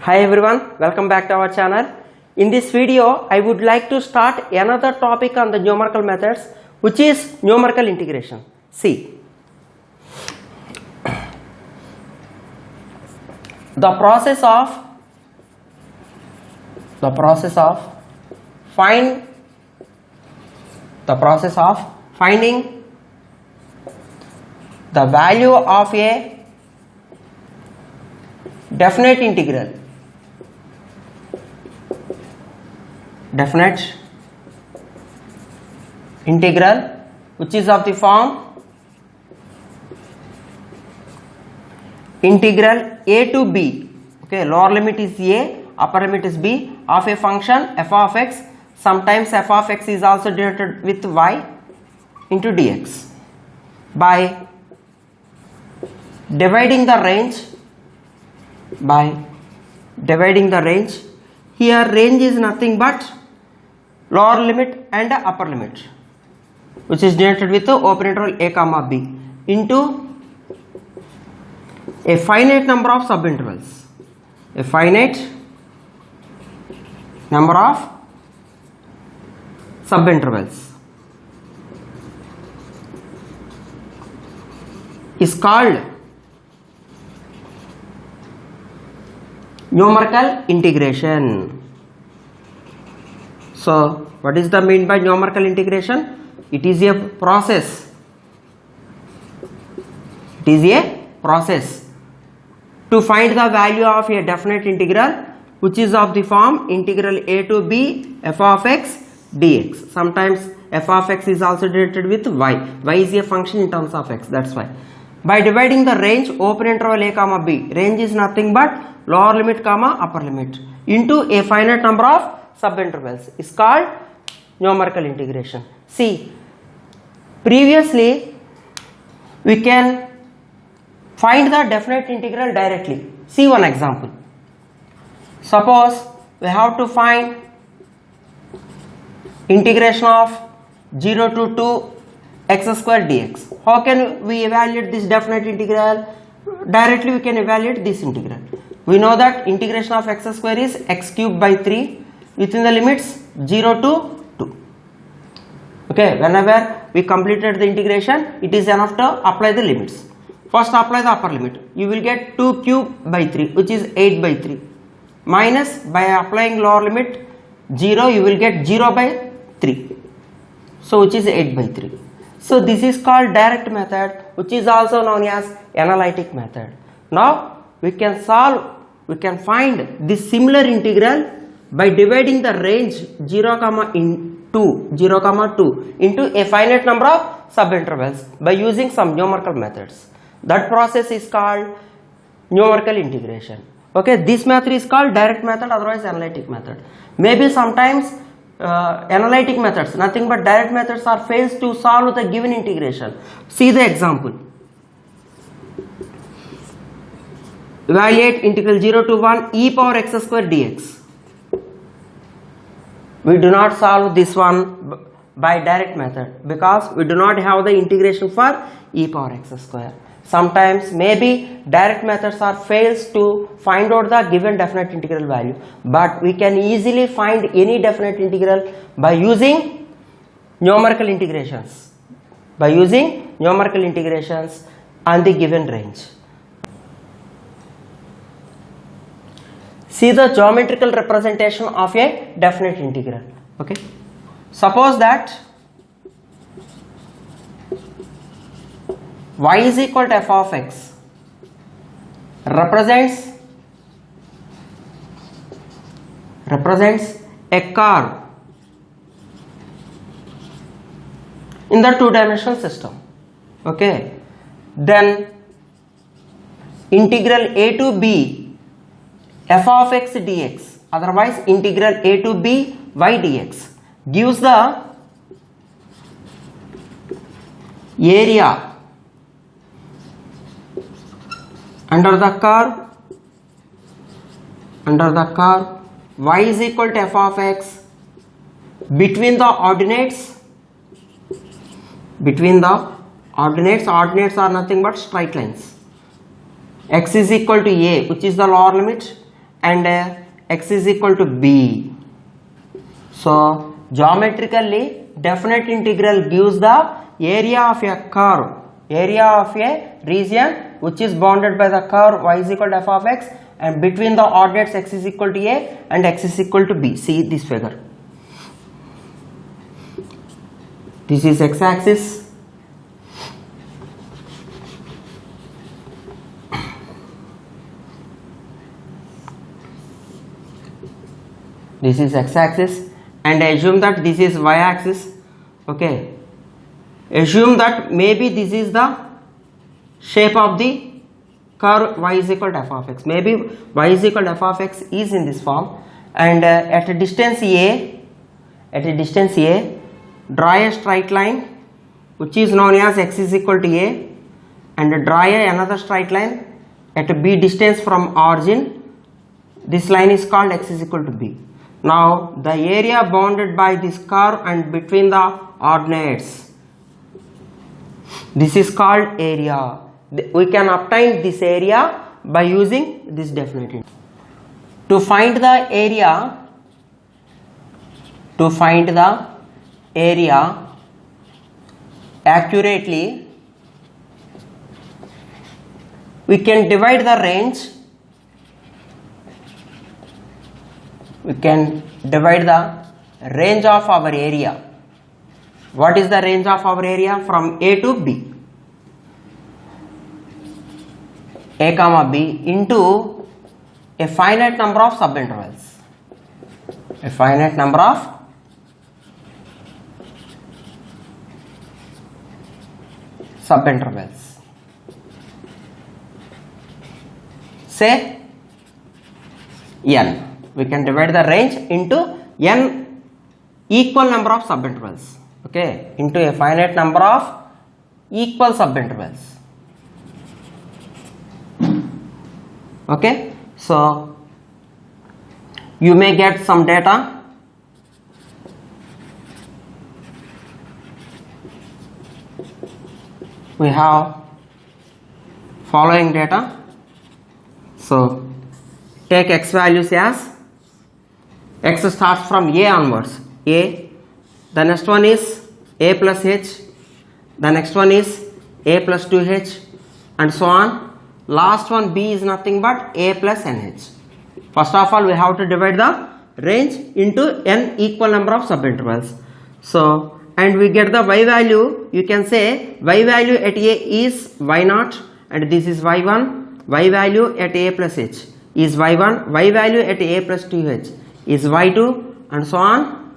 Hi everyone, welcome back to our channel. In this video, I would like to start another topic on the numerical methods, which is numerical integration. See, the process of finding the value of a definite integral which is of the form integral a to b, okay, lower limit is a, upper limit is b, of a function f of x. Sometimes f of x is also denoted with y into dx. By dividing the range, here range is nothing but lower limit and upper limit, which is denoted with the open interval a comma b, into a finite number of subintervals. A finite number of subintervals is called numerical integration. So, what is the mean by numerical integration? It is a process. To find the value of a definite integral, which is of the form integral a to b f of x dx. Sometimes f of x is also denoted with y. Y is a function in terms of x. That's why. By dividing the range open interval a comma b, range is nothing but lower limit comma upper limit, into a finite number of subintervals is called numerical integration. See, previously we can find the definite integral directly. See one example. Suppose we have to find integration of 0 to 2 x square dx. How can we evaluate this definite integral? Directly we can evaluate this integral. We know that integration of x square is x cube by 3 within the limits 0 to 2. Okay, whenever we completed the integration, it is enough to apply the limits. First apply the upper limit. You will get 2 cube by 3, which is 8 by 3. Minus, by applying lower limit 0, you will get 0 by 3. So, which is 8 by 3. So, this is called direct method, which is also known as analytic method. Now, we can find this similar integral by dividing the range 0 comma 2 into a finite number of subintervals by using some numerical methods. That process is called numerical integration. Okay, this method is called direct method, otherwise analytic method. Maybe sometimes analytic methods, nothing but direct methods, are fails to solve the given integration. See the example. Evaluate integral 0 to 1 e power x square dx. We do not solve this one by direct method because we do not have the integration for e power x square. Sometimes maybe direct methods are fails to find out the given definite integral value, but we can easily find any definite integral by using numerical integrations. On the given range. See the geometrical representation of a definite integral. Okay. Suppose that y is equal to f of x represents a curve in the two-dimensional system. Okay. Then integral a to b f of x dx, otherwise integral a to b y dx, gives the area under the curve y is equal to f of x between the ordinates ordinates are nothing but straight lines. X is equal to a, which is the lower limit, and x is equal to b. So geometrically definite integral gives the area of a curve, area of a region which is bounded by the curve y is equal to f of x, and between the ordinates x is equal to a and x is equal to b. See this figure. This is x axis, this is x axis, and assume that this is y axis. Okay, assume that maybe this is the shape of the curve y is equal to f of x. Maybe y is equal to f of x is in this form, and at a distance a, draw a straight line which is known as x is equal to a, and draw another straight line at b distance from origin. This line is called x is equal to b. Now the area bounded by this curve and between the ordinates, this is called area. We can obtain this area by using this definite integral. To find the area accurately, we can divide the range. We can divide the range of our area. What is the range of our area? From A to B, A comma B, into a finite number of subintervals. A finite number of subintervals. Say n. We can divide the range into n equal number of subintervals. Okay, into a finite number of equal subintervals. Okay, so you may get some data. We have following data. So take x values as x starts from a onwards, a, the next one is a plus h, the next one is a plus 2h, and so on. Last one b is nothing but a plus nh. First of all, we have to divide the range into n equal number of subintervals. So, and we get the y value. You can say y value at a is y0, and this is y1. Y value at a plus h is y1. Y value at a plus 2h is y2, and so on.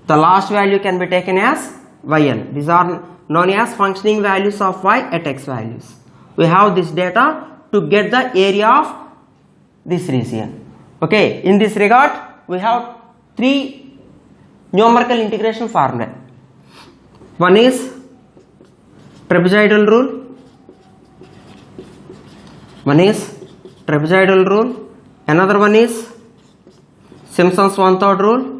The last value can be taken as yn. These are known as functioning values of y at x values. We have this data to get the area of this region. Okay, in this regard, we have three numerical integration formulae. One is trapezoidal rule. Another one is Simpson's 1/3 rule.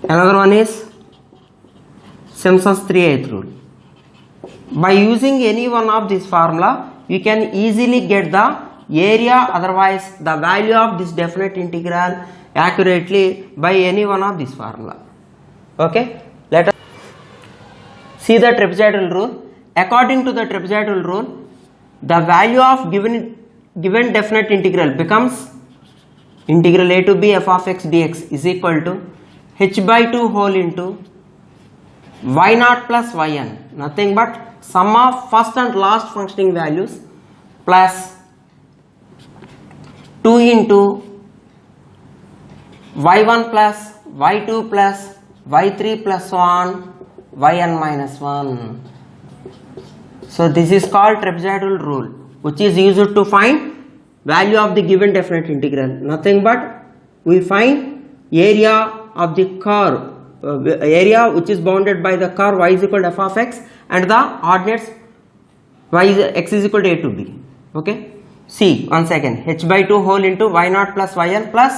Another one is Simpson's 3/8 rule. By using any one of this formula, you can easily get the area, otherwise the value of this definite integral accurately by any one of this formula. Okay, let us see the trapezoidal rule. According to the trapezoidal rule, the value of given definite integral becomes integral a to b f of x dx is equal to h by 2 whole into y0 plus yn, nothing but sum of first and last functioning values, plus 2 into y1 plus y2 plus y3 plus 1 yn minus 1. So this is called trapezoidal rule, which is used to find value of the given definite integral. Nothing but we find area of the curve, area which is bounded by the curve y is equal to f of x, and the ordinates x is equal to a to b. Okay, see once again, h by 2 whole into y0 plus yn plus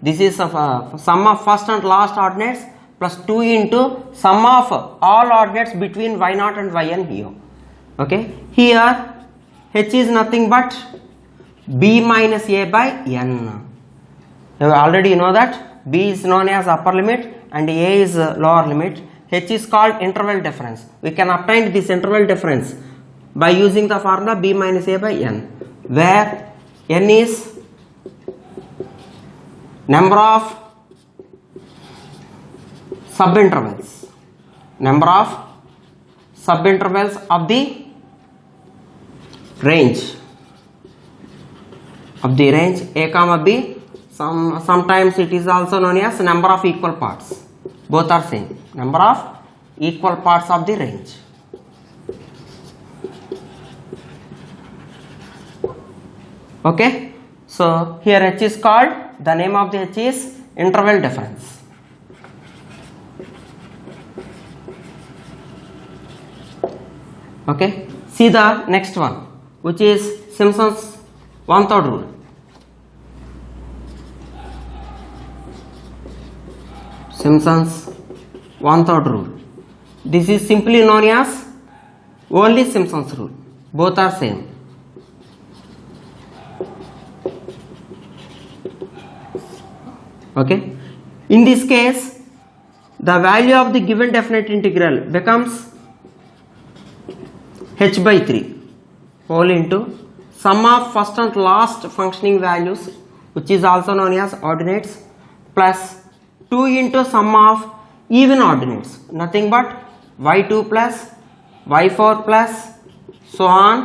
this is sum of first and last ordinates plus 2 into sum of all ordinates between y0 and yn here. Okay, here h is nothing but b minus a by n. You already know that b is known as upper limit and a is lower limit. H is called interval difference. We can obtain this interval difference by using the formula b minus a by n, where n is number of subintervals, number of subintervals of the range a comma b. Sometimes it is also known as number of equal parts. Both are same, number of equal parts of the range. Okay, so here h is called, the name of the h is interval difference. Okay, see the next one, which is Simpson's 1/3 rule. Simpson's 1/3 rule. This is simply known as only Simpson's rule. Both are same. Okay, in this case the value of the given definite integral becomes h by 3 whole into sum of first and last functioning values, which is also known as ordinates, plus 2 into sum of even ordinates, nothing but y2 plus y4 plus so on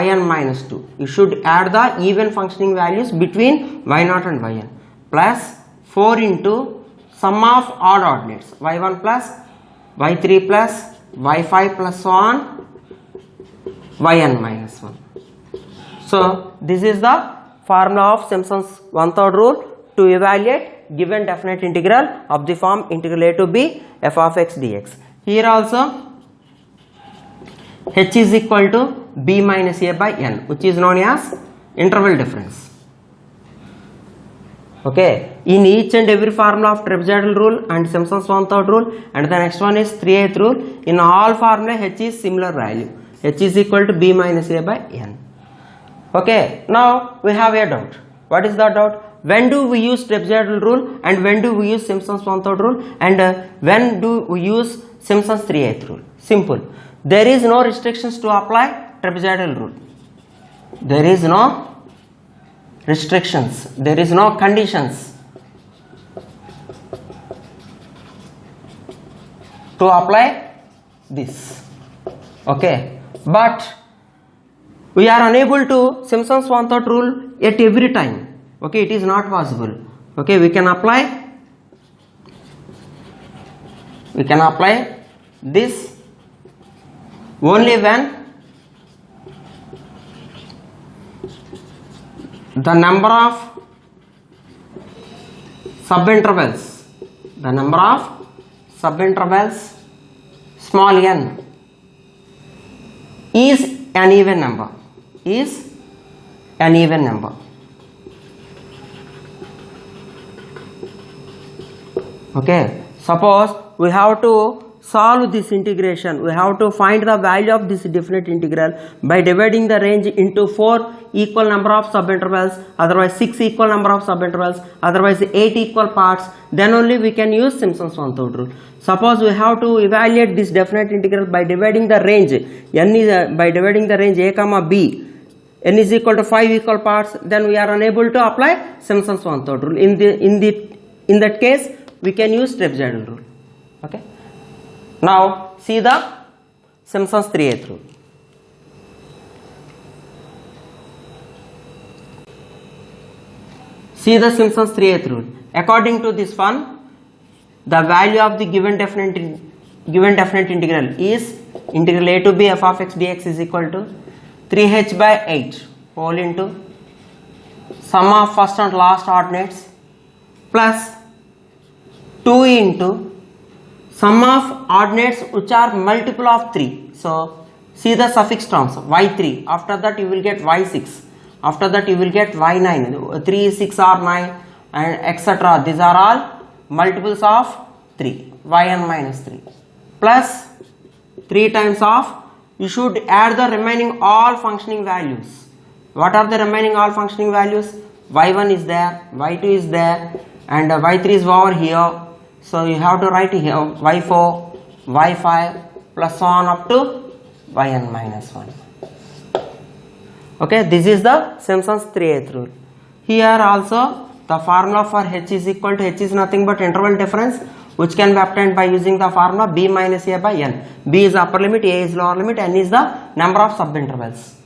yn minus 2. You should add the even functioning values between y0 and yn, plus 4 into sum of odd ordinates, y1 plus y3 plus y5 plus so on yn minus 1. So this is the formula of Simpson's 1/3 rule to evaluate given definite integral of the form integral a to b f of x dx. Here also h is equal to b minus a by n, which is known as interval difference. Okay, in each and every formula of trapezoidal rule and Simpson's 1/3 rule, and the next one is 3/8 rule, in all formula h is similar value, h is equal to b minus a by n. Okay, now we have a doubt. What is the doubt? When do we use trapezoidal rule and when do we use Simpson's 1/3 rule, and when do we use Simpson's 3/8 rule? Simple. There is no restrictions to apply trapezoidal rule. There is no restrictions. There is no conditions to apply this. Okay, but we are unable to Simpson's 1/3 rule at every time. Okay, it is not possible. Okay, we can apply this only when the number of subintervals small n is an even number, Okay, suppose we have to solve this integration, we have to find the value of this definite integral by dividing the range into 4 equal number of subintervals, otherwise 6 equal number of subintervals, otherwise 8 equal parts, then only we can use Simpson's 1/3 rule. Suppose we have to evaluate this definite integral by dividing the range by dividing the range a comma b, n is equal to 5 equal parts, then we are unable to apply Simpson's 1/3 rule. In that case we can use trapezoidal rule. Okay, now see the Simpson's 3/8 rule. See the Simpson's 3/8 rule. According to this one, the value of the given definite integral is integral a to b f of x dx is equal to 3h by 8 whole into sum of first and last ordinates plus 2 into sum of ordinates which are multiple of 3. So see the suffix terms, y3, after that you will get y6, after that you will get y9, 3, 6 or 9 and etc. These are all multiples of 3, yn minus 3 plus 3 times of you should add the remaining all functioning values. What are the remaining all functioning values? y1 is there, y2 is there, and y3 is over here. So you have to write here y4, y5 plus so on up to yn minus 1. Okay, this is the Simpson's 3/8 rule. Here also the formula for h is equal to, h is nothing but interval difference, which can be obtained by using the formula b minus a by n. B is upper limit, a is lower limit, n is the number of subintervals.